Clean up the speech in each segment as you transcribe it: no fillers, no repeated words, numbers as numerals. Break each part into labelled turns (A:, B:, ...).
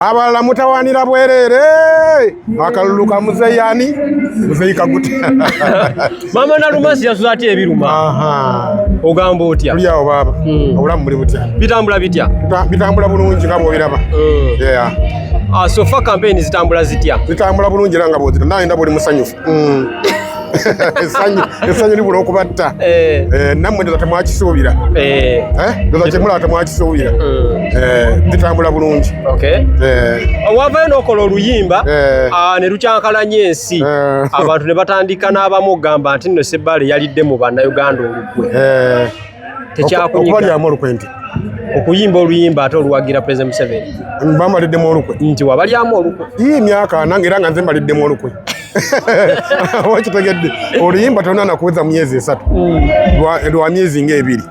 A: Abala mutawanira bwerere akalulu ka Muzeyani Muzeyi Kaguta
B: Mama Nalumasi yasuza ati ebiruma. Ogamba otya?
A: Tuli awo baba. Obulamu buli butya?
B: Bitambula bitya?
A: Bitambula bulungi nga bw'obiraba. Yeah.
B: So far campaign zitambula zitya?
A: Zitambula bulungi era nga bw'ozira. Nawe ndaba oli musanyufu. Esanyu libula okubatta. Nammwe ndoza temwakisuubira. Ndoza kyemulaba temwakisuubira. Bitambula bulungi.
B: Wavayo n'okola oluyimba ne lukyankalanya ensi. Abantu ne batandika n'abamu okugamba nti nno Ssebbale yalidde mu bannayuganda olukwe. Tekyakunyiga.
A: Okubalyamu olukwe nti?
B: Okuyimba oluyimba ate oluwagira President Museveni.
A: Bambaliddemu olukwe?
B: Nti wabalyamu olukwe.
A: Myaka nange era nga nze mbaliddemu olukwe. Wakitegedde oluyimba tolina nakuweza mu myezi 3 lwa myezi ng'ebiri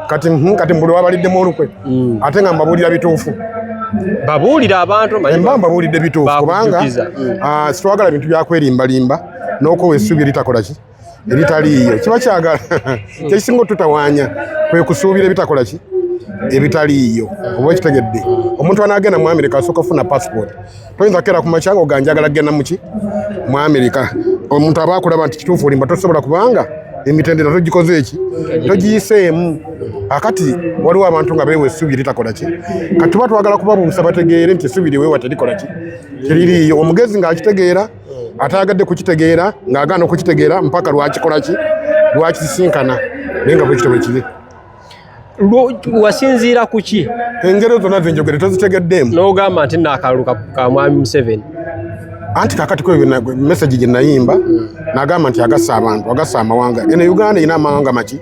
A: kati mbuli wabaliddemu olukwe ate nga mbabuulira bituufu.
B: Babuulira abantu
A: mba mbabuulidde bituufu kubanga sitwagala bintu byakwerimbalimba n'okowa essuubi eritakola ki eritaliiyo kiba kyagala kyekisinga otutawaanya kwe kusuubira ebitakola ki ebitaliiyo oba ekitegedde omuntu anaagenda mu Amerika asooka kufuna passport toyinza kera ku makya nga njagala kgenda muki mu Amerika omuntu aba akulaba nti kituufu olimba tosobola kubanga emitendera togikoze eki togiyiseemu akati waliwo abantu nga beewa essuubi eritakola ki kati tuba twagala kubabuusa bategeere nti essuubi lyeweewa terikola ki teririiyo omugezi ng'akitegeera atayagadde kukitegeera ng'agaana okukitegeera mpaka lwakikola ki lwakisinkana naye nga bwe kitobwe kiri.
B: Wasinziira ku ki?
A: Engero zonna zenjogere tozitegeddeemu.
B: N'ogamba nti n'akalulu ka Mwami Museveni.
A: Anti kakati kwe message gye nayimba nagamba nti agassa abantu agassa amawanga. Eno Uganda ina amawanga maki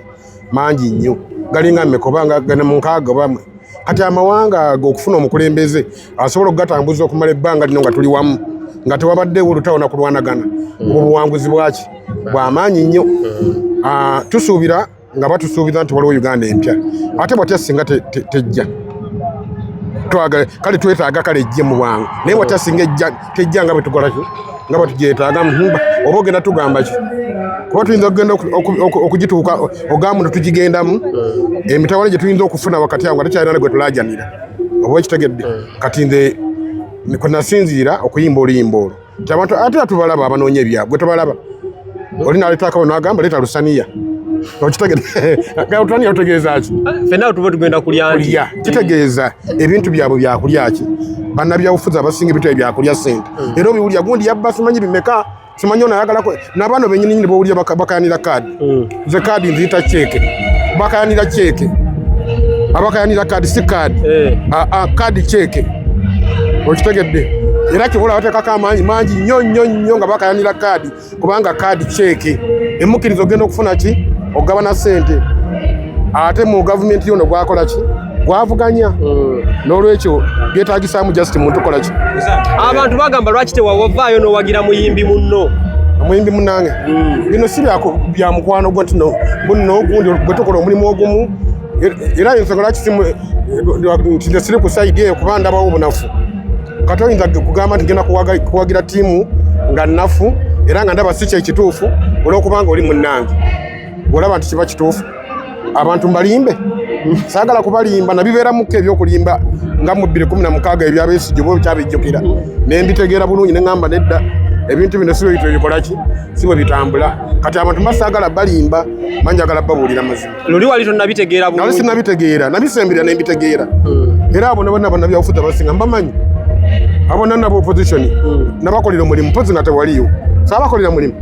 A: mangi nnyo galinga mmekobanga gana mu nkaaga bamwe. Kati amawanga g'okufuna omukulembeze asobola okugatambuza okumala ebbanga lino nga tuli wamu nga tewabaddewo olutawo na kulwanagana. Obuwanguzi bwaki bw'amaanyi nnyo. Tusuubira nga batusuubiza nti waliwo Uganda empya ate bwatya singa tejja kale twetaaga kale ejje mu bwangu naye bwatya singa tejja nga bwe tukola ki nga bwe tugyetaaga oba ogenda tugamba ki kuba tuyinza okugenda okugituuka ogamba nti tugigendamu emitawale gye tuyinza okufuna wakati awo nga tekyalina gwe tulaajanira oba ekitegedde kati nze kwe nasinziira okuyimba oluyimba olwo nti abantu ate tubalaba abanoonya ebyabwe gwe tobalaba oli naleetaako n'agamba leeta lusaniya Gautani otegeeza ki?
B: Fena tuba tugenda kulya nti.
A: Kitegeeza ebintu byabwe byakulya ki? Bannabyabufuzi abasinga ebintu ebyakulya ssente. Era obiwulya gundi yabba simanyi bimeka simanyi onayagala na bano bennyini bawulya bakayanira kaadi. Nze kaadi nziyita ceeke. Bakayanira ceeke. Abakayanira kaadi si kaadi. Kaadi ceeke. Okitegedde. Era kibula bateekako amaanyi mangi nnyo nga bakayanira kaadi kubanga kaadi ceeke. Emmukirizo ogenda okufuna ki? Ogabana ssente ate mu gavumenti yono gwakola ki gwavuganya n'olwekyo byetaagisaamu just muntu kola ki.
B: Abantu bagamba lwaki tewawavaayo n'owagira muyimbi munno
A: omuyimbi munnange bino si bya mukwano gwe nti buno ogundi bwe tukola omulimu ogumu era ensonga lwaki nti siri ku sayidi eyo kuba ndabawo obunafu kati oyinza kugamba nti genda kuwagira ttiimu nga nnafu era nga ndaba si kyekituufu olw'okubanga oli munnange olaba nti kiba kituufu abantu mbalimbe saagala kubalimba nabibeera mukka ebyokulimba nga mu 2016 ebyabesigye bwe kyabijjukira ne mbitegeera bulungi ne ngamba nedda ebintu bino si bwe bikola ki si bwe bitambula kati abantu basaagala balimba manjagala babuulira mazima
B: luli wali tonnabitegeera bulungi
A: nali sinabitegeera nabisembera ne mbitegeera era abo nabo bannabyabufuzi abasinga mbamanyi abo nabo opposition nabakolera omulimu mpozi nga tewaliyo saabakolera mulimu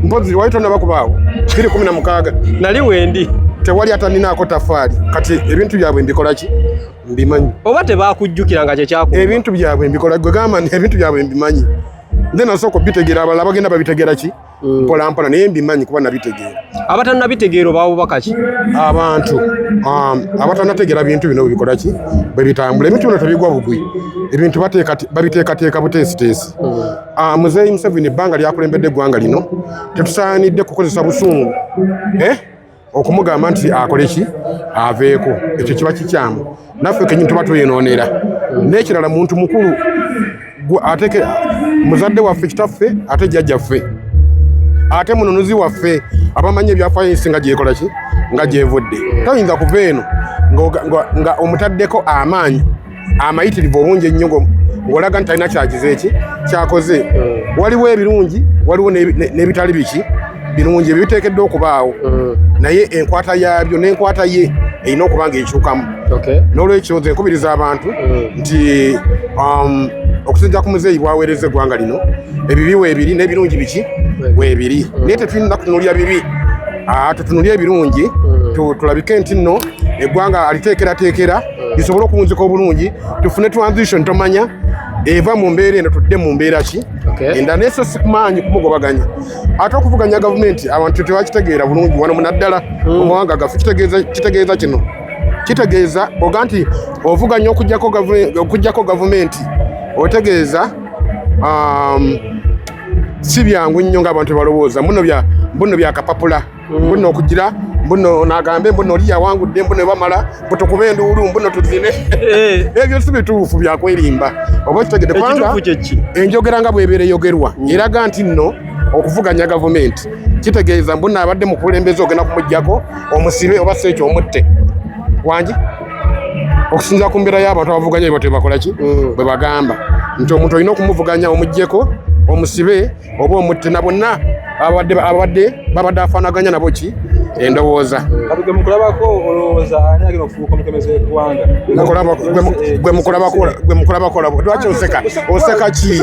A: mpozi wali tonnabakubaawo 2016
B: nali wendi
A: tewali ataninaako tafaali kati ebintu byabwe mbikola ki mbimanyi
B: oba tebakujjukira nga kyekyakuba
A: ebintu byabwe mbikola gwe gamba nti ebintu byabwe mbimanyi nze nasooka obitegeera abalala bagenda babitegeera ki mpola mpola naye mbimanyi kuba nabitegeera
B: abatannabitegeera baabubaka ki
A: abantu abatannategeera bintu bino bibikola ki bwe bitambula ebintu bino tebigwa bugwi ebintu babiteekateeka buteesiteesi Muzeeyi Museveni ebbanga lyakulembedde eggwanga lino tetusaanidde kukozesa busungu okumugamba nti akole ki aveeko ekyo kiba kikyamu naffe kenyini tuba twenoonera n'ekirala muntu mukulu ateke muzadde waffe kitaffe ate jjajjaffe ate mununuzi waffe abamanyi ebyafaayo ensi nga gyekola ki nga gyevudde toyinza kuva eno nga omutaddeko amaanyi amayitirivu obungi ennyo olaga nti alina kyagize eki kyakoze. Waliwo ebirungi waliwo n'ebitali biki birungi ebiteekeddwa okubaawo, naye enkwata yaabyo n'enkwata ye erina okuba ng'ekyukamu. N'olwekyo nze nkubiriza abantu nti okusinziira ku muzeeyi bwaweereza eggwanga lino, ebibi weebiri n'ebirungi biki weebiri, naye tetulina kutunuulira bibi, tutunuulire ebirungi, tulabike nti nno eggwanga aliteekerateekera lisobole okuwunzika obulungi, tufune transition tomanya eva mu mbeera eno tudde mu mbeera ki endala, naye so si kumaanyi kumugobaganya. Ate okuvuganya gavumenti abantu tebakitegeera bulungi wano munaddala mu mawanga gaffe. Kitegeeza kino, kitegeeza oga nti ovuganya okuggyako gavumenti, otegeeza si byangu nnyo ng'abantu balowooza. Mbuno byakapapula, mbuno okugira, mbuno nagambe, mbuno oli yawangudde, mbuno bamala butukube enduulu, mbuno tuzine. Ebyo si bituufu byakwerimba. Oba kitegedde kubanga enjogera nga bw'ebeera eyogerwa eraga nti nno okuvuganya gavumenti kitegeeza mbuno abadde mu kulembeza ogenda kumuggyako omusibe oba si ekyo omutte wangi, okusinziira ku mbeera y'abantu abavuganya ebyo tebakola ki bwe bagamba nti omuntu olina okumuvuganya omuggyeko omusibe oba omutte, na bonna abadde afaanaganya nabo ki endowooza.
C: Mukulabako olowooza ani agenda okufuuka omukemezi w'eggwanga?
A: Gwe mukulabako lwaki oseka? Oseka ki?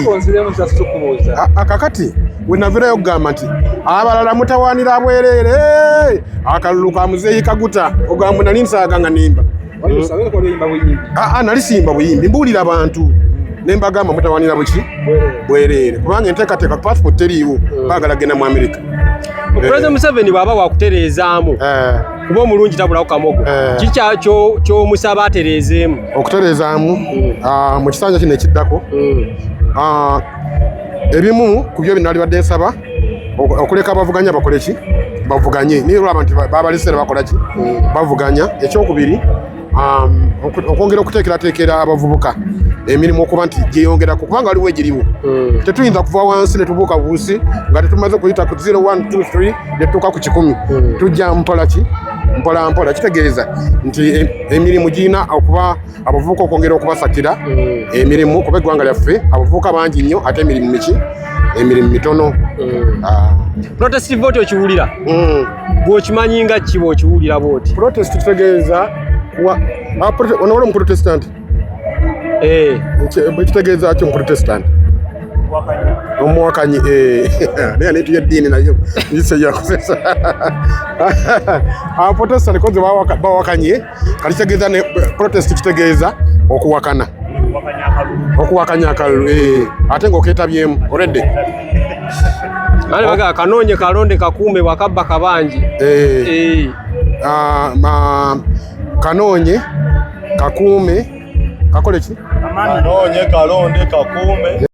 A: Kakati we navirayo okugamba nti abalala mutawaanira bwereere, akalulu ka muzeeyi kaguta ogamba nali nsaaga nga nimba. Nali simba buyimbi, mbuulira abantu nembagamba mutawaanira buki bwereere, kubanga enteekateeka passport teriiwo, baagala genda mu America.
B: President Museveni bw'aba wakutereezaamu kuba omulungi tabulawo kamogo, ky'omusaba atereezeemu? Okutereezaamu
A: mu kisanja kino ekiddako, ebimu ku byo binali badde nsaba okuleka abavuganya bakole ki bavuganye, naye olwaba nti babaleseera bakola ki bavuganya. Ekyokubiri okwongera okuteekerateekera abavubuka emirimu okuba nti gyeyongerako, kubanga waliwo egiriwo. Tetuyinza kuva wansi ne tubuuka buusi nga tetumaze kuyita ku 0, 1, 2, 3 ne tutuuka ku 10. Tujja mpola ki mpola mpola. Kitegeeza nti emirimu girina okuba abavubuka okwongera okubasakira emirimu, kuba eggwanga lyaffe abavubuka bangi nnyo ate emirimu mitono.
B: Protest vote okiwulira? Bw'okimanyi nga ki bw'okiwulira bw'oti?
A: Protest kitegeeza onawala mu protestant ekitegeeza ki omuprotestant? Omuwakanyi. Naye netu yeddiini nayo yise yakozesa abaprotestant koze bawakanye, kati kitegeeza ne protest kitegeeza okuwakana, okuwakanya akalulu ate ng'okeetabyemu already.
B: Bale baga kanoonye kalonde kakuume bwakabba kabangi.
A: Kanoonye kakuume kakole ki?
C: Kanoonye kalonde kakuume.